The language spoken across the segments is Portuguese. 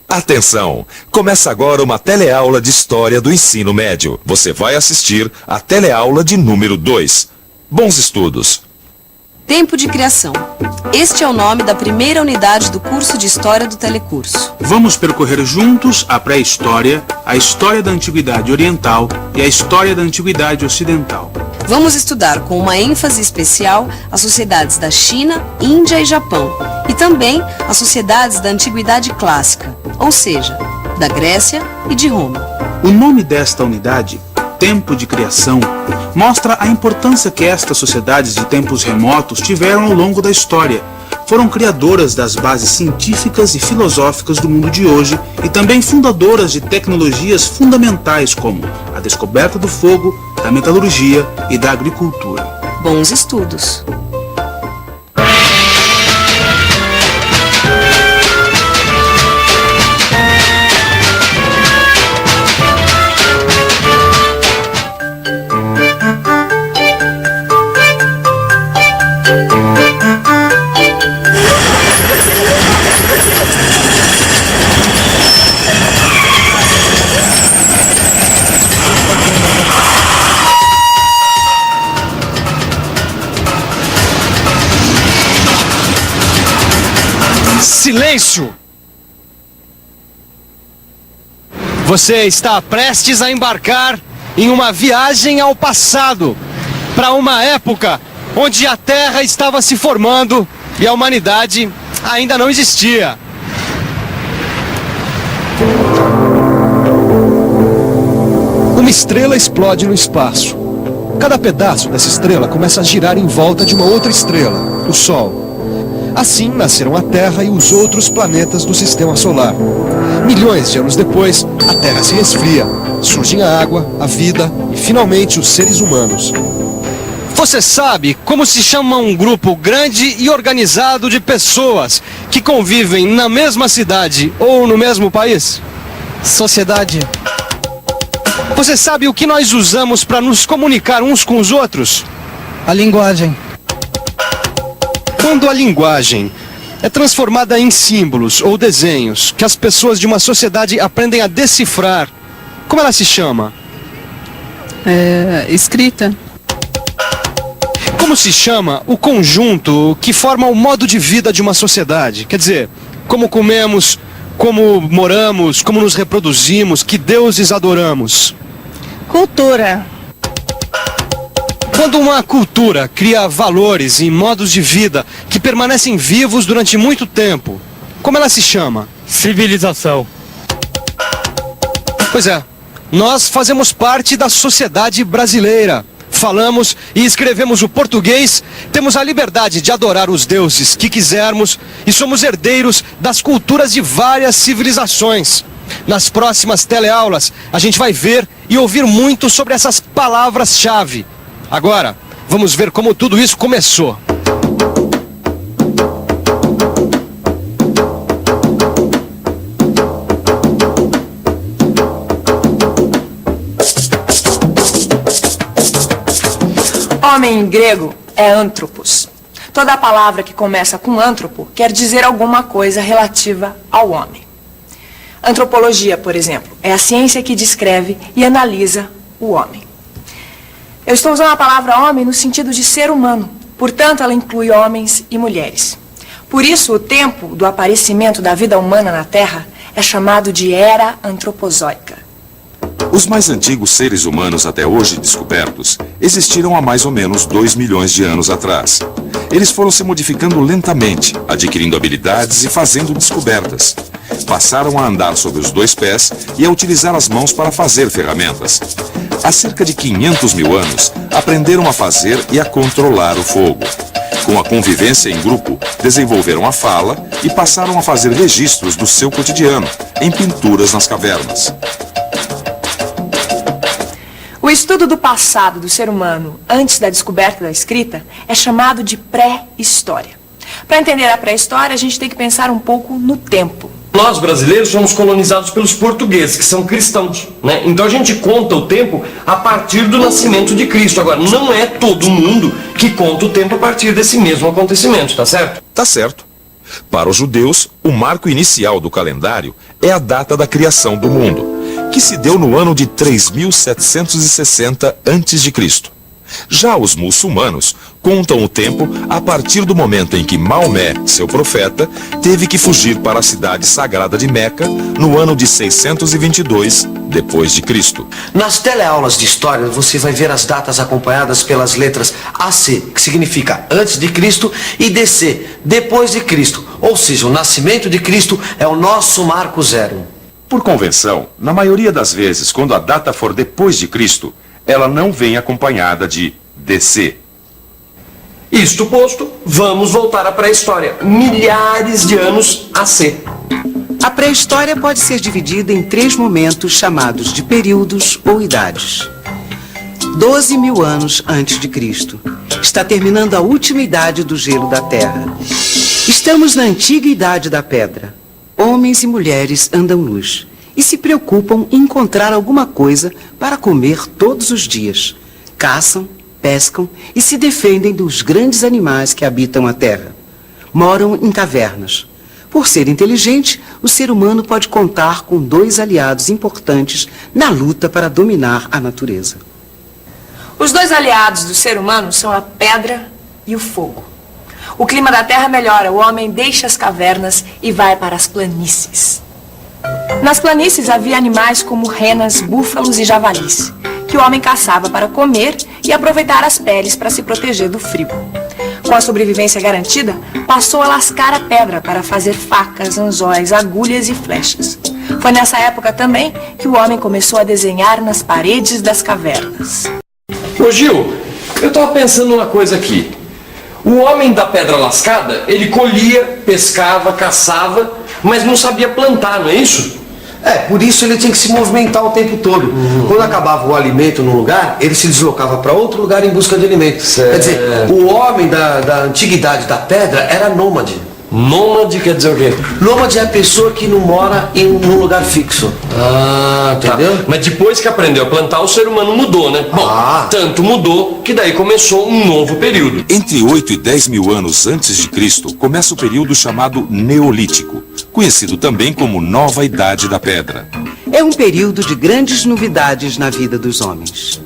Atenção! Começa agora uma teleaula de História do Ensino Médio. Você vai assistir a teleaula de número 2. Bons estudos! Tempo de criação. Este é o nome da primeira unidade do curso de História do Telecurso. Vamos percorrer juntos a pré-história, a história da Antiguidade Oriental e a história da Antiguidade Ocidental. Vamos estudar com uma ênfase especial as sociedades da China, Índia e Japão, e também as sociedades da Antiguidade Clássica, ou seja, da Grécia e de Roma. O nome desta unidade, Tempo de Criação, mostra a importância que estas sociedades de tempos remotos tiveram ao longo da história. Foram criadoras das bases científicas e filosóficas do mundo de hoje e também fundadoras de tecnologias fundamentais como a descoberta do fogo, da metalurgia e da agricultura. Bons estudos! Silêncio! Você está prestes a embarcar em uma viagem ao passado, para uma época onde a Terra estava se formando e a humanidade ainda não existia. Uma estrela explode no espaço. Cada pedaço dessa estrela começa a girar em volta de uma outra estrela, o Sol. Assim nasceram a Terra e os outros planetas do Sistema Solar. Milhões de anos depois, a Terra se resfria. Surgem a água, a vida e, finalmente, os seres humanos. Você sabe como se chama um grupo grande e organizado de pessoas que convivem na mesma cidade ou no mesmo país? Sociedade. Você sabe o que nós usamos para nos comunicar uns com os outros? A linguagem. Quando a linguagem é transformada em símbolos ou desenhos que as pessoas de uma sociedade aprendem a decifrar, como ela se chama? Escrita. Como se chama o conjunto que forma o modo de vida de uma sociedade? Quer dizer, como comemos, como moramos, como nos reproduzimos, que deuses adoramos? Cultura. Quando uma cultura cria valores e modos de vida que permanecem vivos durante muito tempo, como ela se chama? Civilização. Pois é, nós fazemos parte da sociedade brasileira. Falamos e escrevemos o português, temos a liberdade de adorar os deuses que quisermos e somos herdeiros das culturas de várias civilizações. Nas próximas teleaulas, a gente vai ver e ouvir muito sobre essas palavras-chave. Agora, vamos ver como tudo isso começou. Homem em grego é anthropos. Toda palavra que começa com antropo quer dizer alguma coisa relativa ao homem. Antropologia, por exemplo, é a ciência que descreve e analisa o homem. Eu estou usando a palavra homem no sentido de ser humano, portanto ela inclui homens e mulheres. Por isso, o tempo do aparecimento da vida humana na Terra é chamado de Era Antropozoica. Os mais antigos seres humanos até hoje descobertos existiram há mais ou menos 2 milhões de anos atrás. Eles foram se modificando lentamente, adquirindo habilidades e fazendo descobertas. Passaram a andar sobre os 2 pés e a utilizar as mãos para fazer ferramentas. Há cerca de 500 mil anos, aprenderam a fazer e a controlar o fogo. Com a convivência em grupo, desenvolveram a fala e passaram a fazer registros do seu cotidiano, em pinturas nas cavernas. O estudo do passado do ser humano antes da descoberta da escrita é chamado de pré-história. Para entender a pré-história, a gente tem que pensar um pouco no tempo. Nós, brasileiros, somos colonizados pelos portugueses, que são cristãos, né? Então a gente conta o tempo a partir do nascimento de Cristo. Agora, não é todo mundo que conta o tempo a partir desse mesmo acontecimento, tá certo? Tá certo. Para os judeus, o marco inicial do calendário é a data da criação do mundo, que se deu no ano de 3760 a.C. Já os muçulmanos contam o tempo a partir do momento em que Maomé, seu profeta, teve que fugir para a cidade sagrada de Meca no ano de 622 depois de Cristo. Nas teleaulas de história você vai ver as datas acompanhadas pelas letras AC, que significa antes de Cristo, e DC, depois de Cristo. Ou seja, o nascimento de Cristo é o nosso marco zero. Por convenção, na maioria das vezes, quando a data for depois de Cristo, ela não vem acompanhada de DC. Isto posto, vamos voltar à pré-história. Milhares de anos AC. A pré-história pode ser dividida em 3 momentos chamados de períodos ou idades. 12.000 anos antes de Cristo. Está terminando a última idade do gelo da Terra. Estamos na antiga idade da pedra. Homens e mulheres andam nus e se preocupam em encontrar alguma coisa para comer todos os dias. Caçam, pescam e se defendem dos grandes animais que habitam a terra. Moram em cavernas. Por ser inteligente, o ser humano pode contar com 2 aliados importantes na luta para dominar a natureza. Os 2 aliados do ser humano são a pedra e o fogo. O clima da terra melhora, o homem deixa as cavernas e vai para as planícies. Nas planícies havia animais como renas, búfalos e javalis, que o homem caçava para comer e aproveitar as peles para se proteger do frio. Com a sobrevivência garantida, passou a lascar a pedra para fazer facas, anzóis, agulhas e flechas. Foi nessa época também que o homem começou a desenhar nas paredes das cavernas. Ô Gil, eu estava pensando numa coisa aqui. O homem da pedra lascada, ele colhia, pescava, caçava, mas não sabia plantar, não é isso? Por isso ele tinha que se movimentar o tempo todo. Quando acabava o alimento num lugar, ele se deslocava para outro lugar em busca de alimento. Certo. Quer dizer, o homem da antiguidade da pedra era nômade. Nômade quer dizer o quê? Nômade é a pessoa que não mora num lugar fixo. Ah, tá. Entendeu? Mas depois que aprendeu a plantar, o ser humano mudou, né? Bom, tanto mudou que daí começou um novo período. Entre 8 e 10 mil anos antes de Cristo, começa o período chamado Neolítico, conhecido também como Nova Idade da Pedra. É um período de grandes novidades na vida dos homens.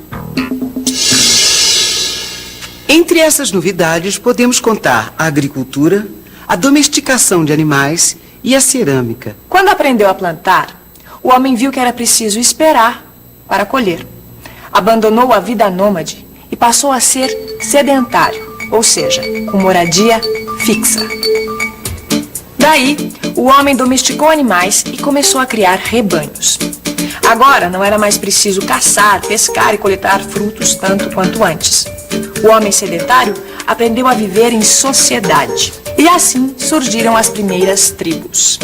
Entre essas novidades, podemos contar a agricultura, a domesticação de animais e a cerâmica. Quando aprendeu a plantar, o homem viu que era preciso esperar para colher. Abandonou a vida nômade e passou a ser sedentário, ou seja, com moradia fixa. Daí, o homem domesticou animais e começou a criar rebanhos. Agora não era mais preciso caçar, pescar e coletar frutos tanto quanto antes. O homem sedentário aprendeu a viver em sociedade. E assim surgiram as primeiras tribos.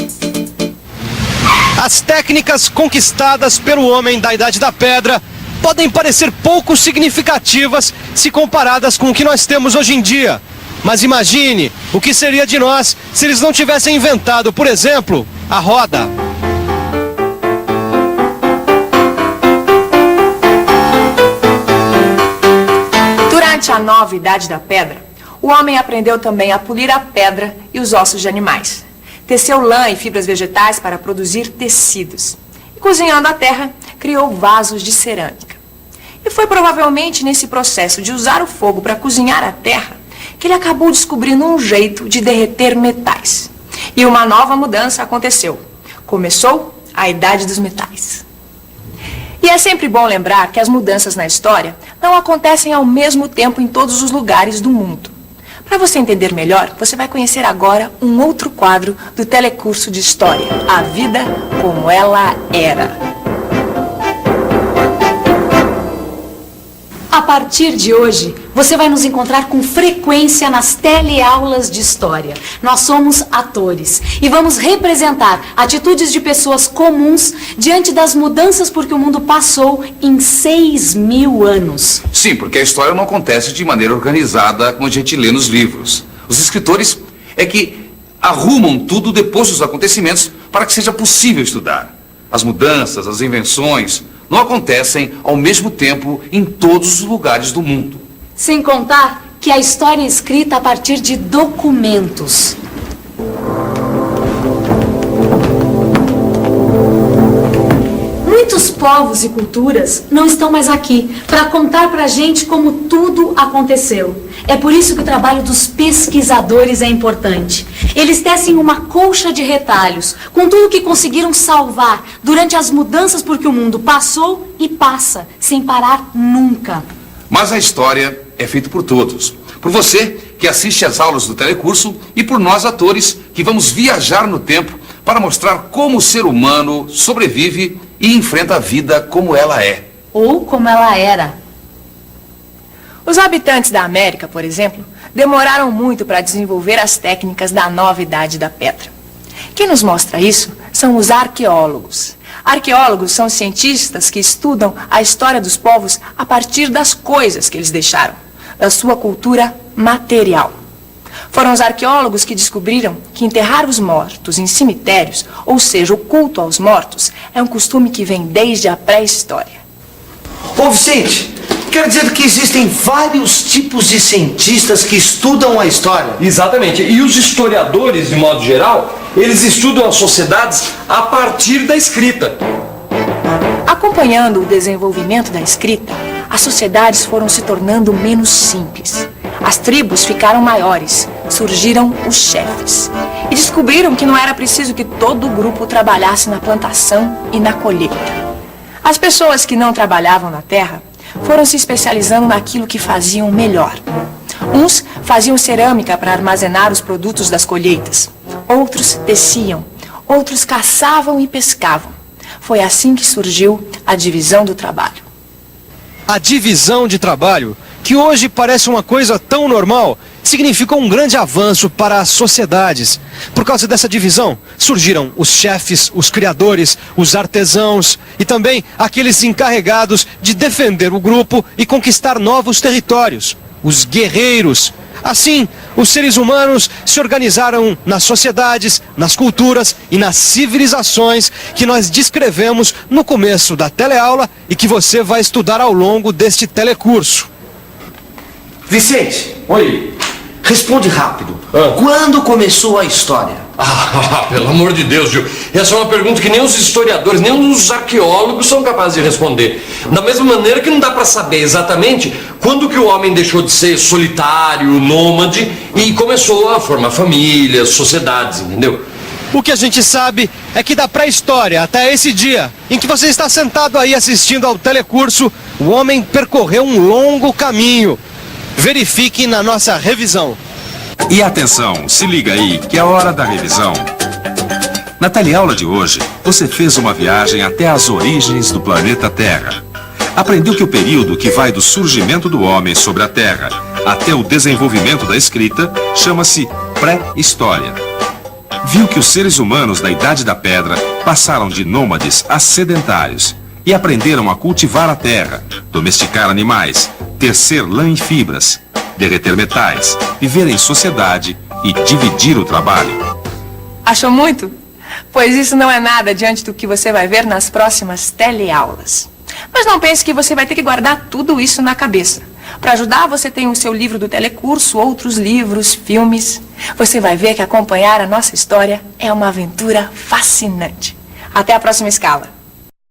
As técnicas conquistadas pelo homem da Idade da Pedra podem parecer pouco significativas se comparadas com o que nós temos hoje em dia. Mas imagine o que seria de nós se eles não tivessem inventado, por exemplo, a roda. Durante a Nova Idade da Pedra, o homem aprendeu também a polir a pedra e os ossos de animais. Teceu lã e fibras vegetais para produzir tecidos. E cozinhando a terra, criou vasos de cerâmica. E foi provavelmente nesse processo de usar o fogo para cozinhar a terra que ele acabou descobrindo um jeito de derreter metais. E uma nova mudança aconteceu. Começou a Idade dos Metais. E é sempre bom lembrar que as mudanças na história não acontecem ao mesmo tempo em todos os lugares do mundo. Para você entender melhor, você vai conhecer agora um outro quadro do telecurso de História, A Vida Como Ela Era. A partir de hoje, você vai nos encontrar com frequência nas teleaulas de história. Nós somos atores e vamos representar atitudes de pessoas comuns diante das mudanças por que o mundo passou em 6.000 anos. Sim, porque a história não acontece de maneira organizada como a gente lê nos livros. Os escritores é que arrumam tudo depois dos acontecimentos para que seja possível estudar. As mudanças, as invenções não acontecem ao mesmo tempo em todos os lugares do mundo. Sem contar que a história é escrita a partir de documentos. Muitos povos e culturas não estão mais aqui para contar pra gente como tudo aconteceu. É por isso que o trabalho dos pesquisadores é importante. Eles tecem uma colcha de retalhos com tudo que conseguiram salvar durante as mudanças por que o mundo passou e passa, sem parar nunca. Mas a história é feita por todos. Por você que assiste às aulas do telecurso e por nós atores que vamos viajar no tempo para mostrar como o ser humano sobrevive e enfrenta a vida como ela é. Ou como ela era. Os habitantes da América, por exemplo, demoraram muito para desenvolver as técnicas da nova idade da pedra. Quem nos mostra isso são os arqueólogos. Arqueólogos são cientistas que estudam a história dos povos a partir das coisas que eles deixaram, da sua cultura material. Foram os arqueólogos que descobriram que enterrar os mortos em cemitérios, ou seja, o culto aos mortos, é um costume que vem desde a pré-história. Ô Vicente, quer dizer que existem vários tipos de cientistas que estudam a história? Exatamente. E os historiadores, de modo geral, eles estudam as sociedades a partir da escrita. Acompanhando o desenvolvimento da escrita, as sociedades foram se tornando menos simples. As tribos ficaram maiores, surgiram os chefes. E descobriram que não era preciso que todo o grupo trabalhasse na plantação e na colheita. As pessoas que não trabalhavam na terra foram se especializando naquilo que faziam melhor. Uns faziam cerâmica para armazenar os produtos das colheitas. Outros teciam, outros caçavam e pescavam. Foi assim que surgiu a divisão do trabalho. A divisão de trabalho, que hoje parece uma coisa tão normal, significou um grande avanço para as sociedades. Por causa dessa divisão, surgiram os chefes, os criadores, os artesãos e também aqueles encarregados de defender o grupo e conquistar novos territórios, os guerreiros. Assim, os seres humanos se organizaram nas sociedades, nas culturas e nas civilizações que nós descrevemos no começo da teleaula e que você vai estudar ao longo deste telecurso. Vicente, Oi. responde rápido. Quando começou a história? Pelo amor de Deus, Gil. Essa é uma pergunta que nem os historiadores, nem os arqueólogos são capazes de responder. Da mesma maneira que não dá para saber exatamente quando que o homem deixou de ser solitário, nômade e começou a formar famílias, sociedades, entendeu? O que a gente sabe é que da pré-história até esse dia em que você está sentado aí assistindo ao telecurso, o homem percorreu um longo caminho. Verifique na nossa revisão. E atenção, se liga aí, que é a hora da revisão. Na teleaula de hoje, você fez uma viagem até as origens do planeta Terra. Aprendeu que o período que vai do surgimento do homem sobre a Terra até o desenvolvimento da escrita chama-se pré-história. Viu que os seres humanos da Idade da Pedra passaram de nômades a sedentários e aprenderam a cultivar a terra, domesticar animais, tecer lã e fibras, derreter metais, viver em sociedade e dividir o trabalho. Achou muito? Pois isso não é nada diante do que você vai ver nas próximas teleaulas. Mas não pense que você vai ter que guardar tudo isso na cabeça. Para ajudar, você tem o seu livro do telecurso, outros livros, filmes. Você vai ver que acompanhar a nossa história é uma aventura fascinante. Até a próxima escala.